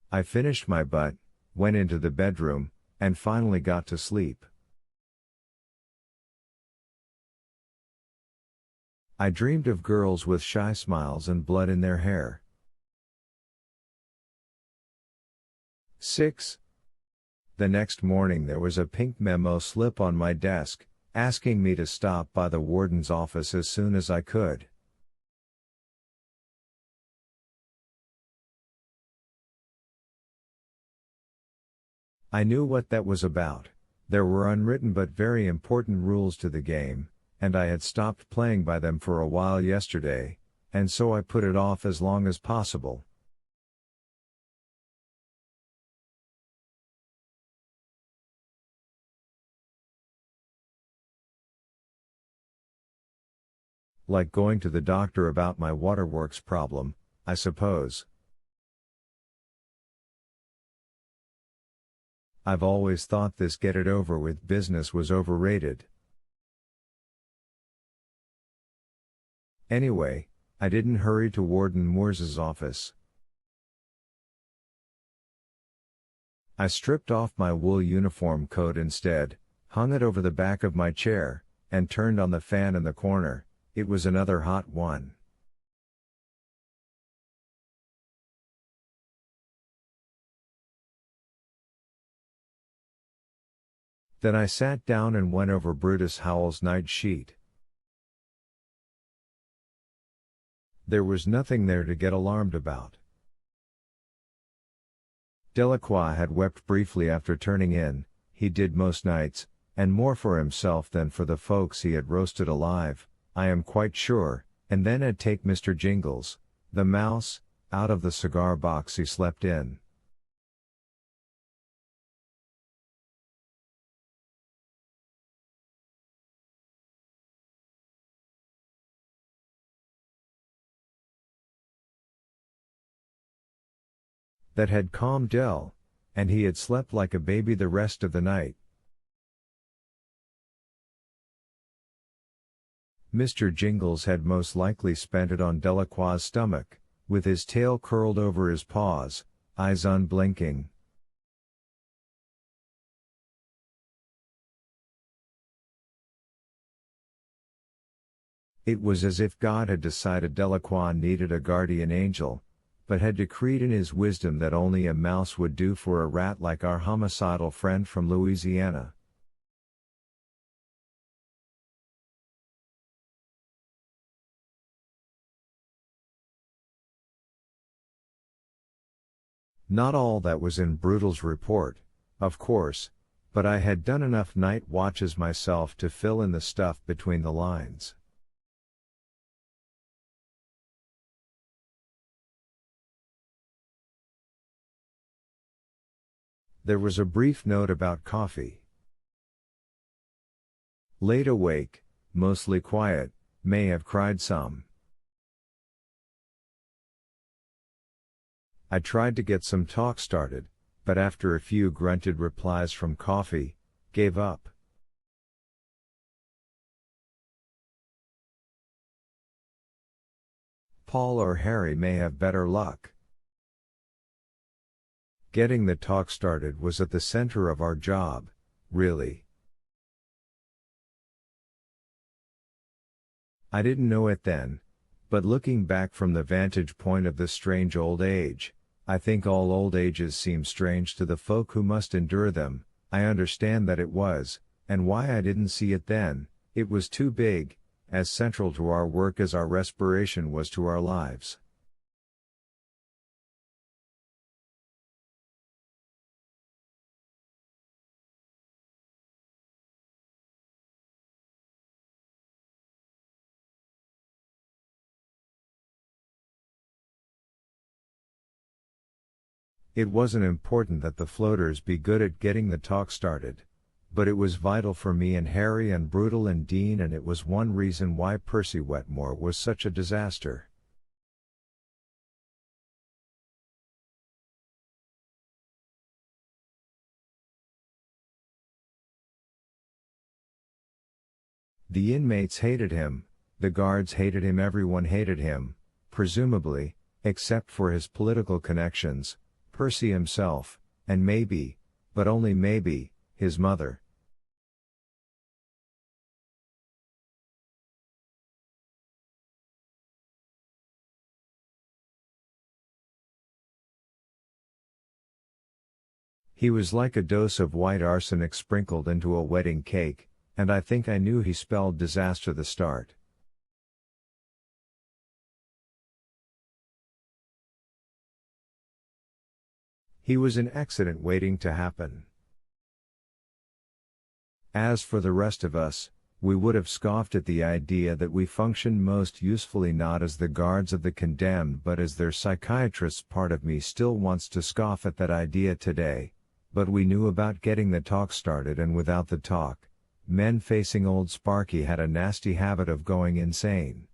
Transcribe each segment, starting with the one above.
I finished my butt, went into the bedroom, and finally got to sleep. I dreamed of girls with shy smiles and blood in their hair. 6. The next morning there was a pink memo slip on my desk, asking me to stop by the warden's office as soon as I could. I knew what that was about. There were unwritten but very important rules to the game, and I had stopped playing by them for a while yesterday, and so I put it off as long as possible. Like going to the doctor about my waterworks problem, I suppose. I've always thought this get it over with business was overrated. Anyway, I didn't hurry to Warden Moore's office. I stripped off my wool uniform coat instead, hung it over the back of my chair, and turned on the fan in the corner. It was another hot one. Then I sat down and went over Brutus Howell's night sheet. There was nothing there to get alarmed about. Delacroix had wept briefly after turning in, he did most nights, and more for himself than for the folks he had roasted alive, I am quite sure, and then had take Mr. Jingles, the mouse, out of the cigar box he slept in. That had calmed Del, and he had slept like a baby the rest of the night. Mr. Jingles had most likely spent it on Delacroix's stomach, with his tail curled over his paws, eyes unblinking. It was as if God had decided Delacroix needed a guardian angel, but had decreed in his wisdom that only a mouse would do for a rat like our homicidal friend from Louisiana. Not all that was in Brutal's report, of course, but I had done enough night watches myself to fill in the stuff between the lines. There was a brief note about coffee. Laid awake, mostly quiet, may have cried some. I tried to get some talk started, but after a few grunted replies from Coffee, gave up. Paul or Harry may have better luck. Getting the talk started was at the center of our job, really. I didn't know it then, but looking back from the vantage point of this strange old age, I think all old ages seem strange to the folk who must endure them. I understand that it was, and why I didn't see it then. It was too big, as central to our work as our respiration was to our lives. It wasn't important that the floaters be good at getting the talk started, but it was vital for me and Harry and Brutal and Dean, and it was one reason why Percy Wetmore was such a disaster. The inmates hated him, the guards hated him, everyone hated him, presumably, except for his political connections, Percy himself, and maybe, but only maybe, his mother. He was like a dose of white arsenic sprinkled into a wedding cake, and I think I knew he spelled disaster the start. He was an accident waiting to happen. As for the rest of us, we would have scoffed at the idea that we functioned most usefully not as the guards of the condemned but as their psychiatrists. Part of me still wants to scoff at that idea today, but we knew about getting the talk started, and without the talk, men facing old Sparky had a nasty habit of going insane.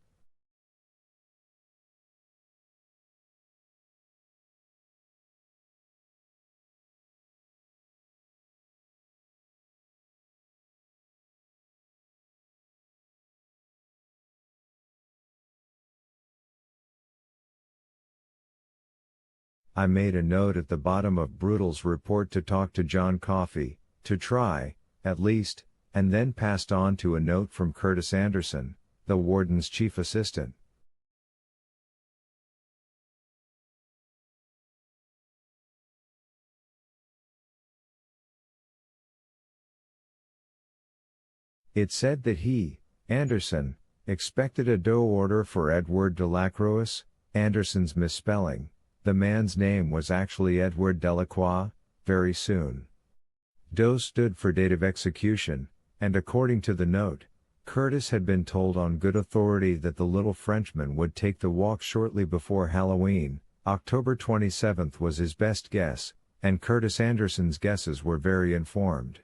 I made a note at the bottom of Brutal's report to talk to John Coffey, to try, at least, and then passed on to a note from Curtis Anderson, the warden's chief assistant. It said that he, Anderson, expected a DO order for Edward Delacroix, Anderson's misspelling. The man's name was actually Edward Delacroix, very soon. DO stood for date of execution, and according to the note, Curtis had been told on good authority that the little Frenchman would take the walk shortly before Halloween. October 27th was his best guess, and Curtis Anderson's guesses were very informed.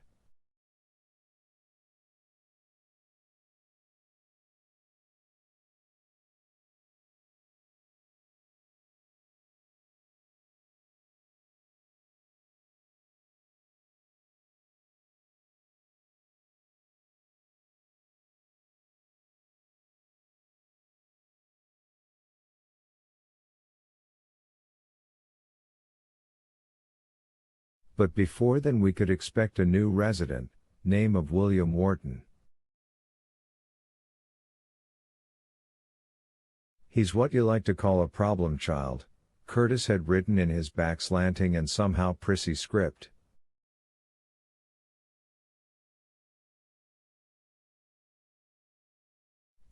But before then we could expect a new resident, name of William Wharton. He's what you like to call a problem child, Curtis had written in his back-slanting and somehow prissy script.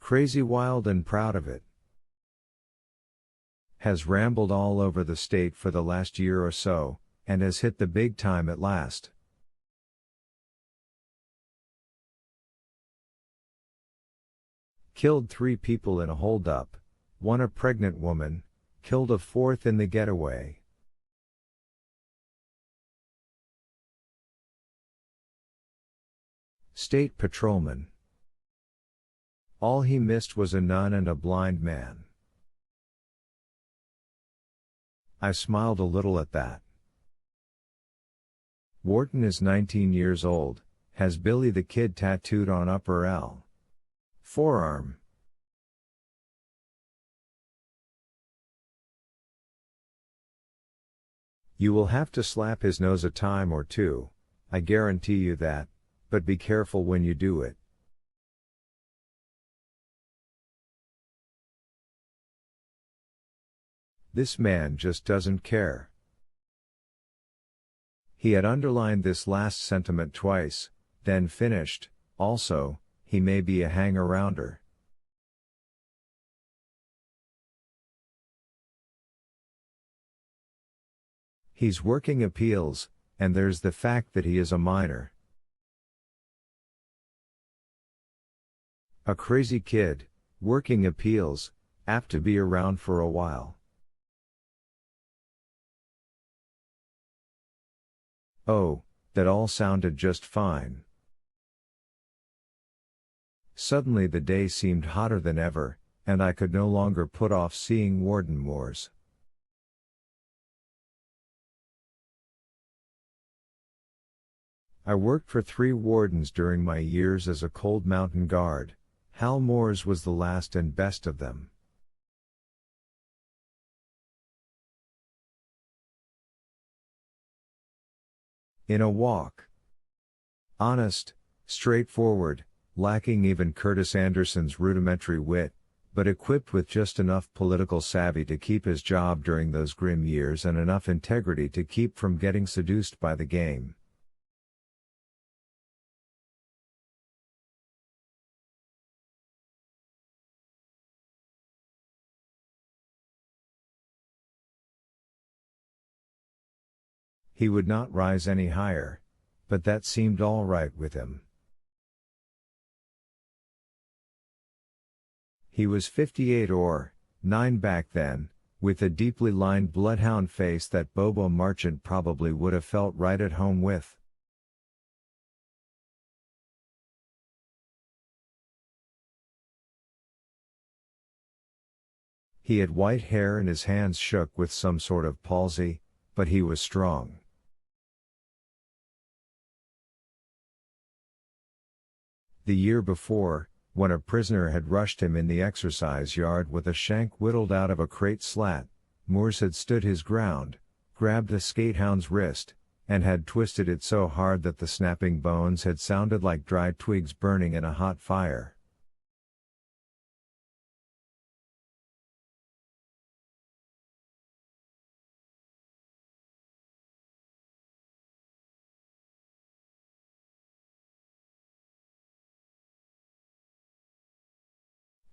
Crazy, wild, and proud of it. Has rambled all over the state for the last year or so, and has hit the big time at last. Killed 3 people in a holdup, 1 a pregnant woman, killed a 4th in the getaway. State patrolman. All he missed was a nun and a blind man. I smiled a little at that. Wharton is 19 years old, has Billy the Kid tattooed on upper L. forearm. You will have to slap his nose a time or two, I guarantee you that, but be careful when you do it. This man just doesn't care. He had underlined this last sentiment twice, then finished, also, he may be a hang-arounder. He's working appeals, and there's the fact that he is a minor. A crazy kid, working appeals, apt to be around for a while. Oh, that all sounded just fine. Suddenly the day seemed hotter than ever, and I could no longer put off seeing Warden Moores. I worked for 3 wardens during my years as a cold mountain guard. Hal Moores was the last and best of them. In a walk. Honest, straightforward, lacking even Curtis Anderson's rudimentary wit, but equipped with just enough political savvy to keep his job during those grim years and enough integrity to keep from getting seduced by the game. He would not rise any higher, but that seemed all right with him. He was 58 or 9 back then, with a deeply lined bloodhound face that Bobo Marchant probably would have felt right at home with. He had white hair and his hands shook with some sort of palsy, but he was strong. The year before, when a prisoner had rushed him in the exercise yard with a shank whittled out of a crate slat, Moores had stood his ground, grabbed the skatehound's wrist, and had twisted it so hard that the snapping bones had sounded like dry twigs burning in a hot fire.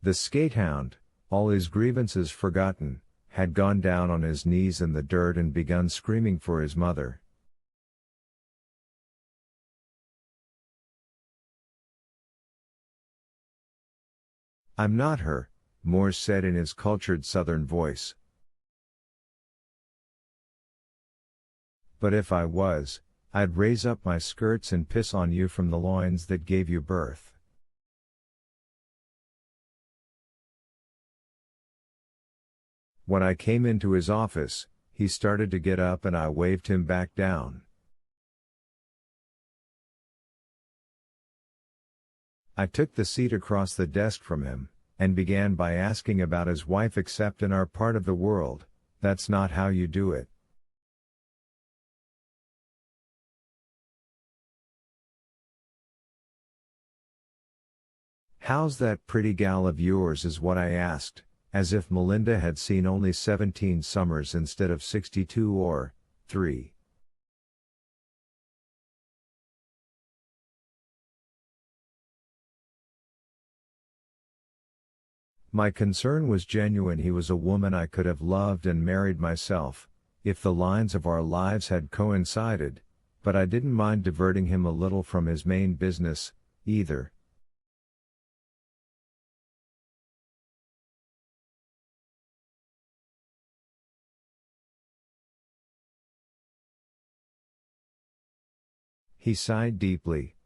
The skatehound, all his grievances forgotten, had gone down on his knees in the dirt and begun screaming for his mother. "I'm not her," Moores said in his cultured southern voice. "But if I was, I'd raise up my skirts and piss on you from the loins that gave you birth." When I came into his office, he started to get up and I waved him back down. I took the seat across the desk from him, and began by asking about his wife. "Except in our part of the world, that's not how you do it." "How's that pretty gal of yours?" is what I asked, as if Melinda had seen only 17 summers instead of 62 or 3. My concern was genuine. He was a woman I could have loved and married myself, if the lines of our lives had coincided, but I didn't mind diverting him a little from his main business, either. He sighed deeply,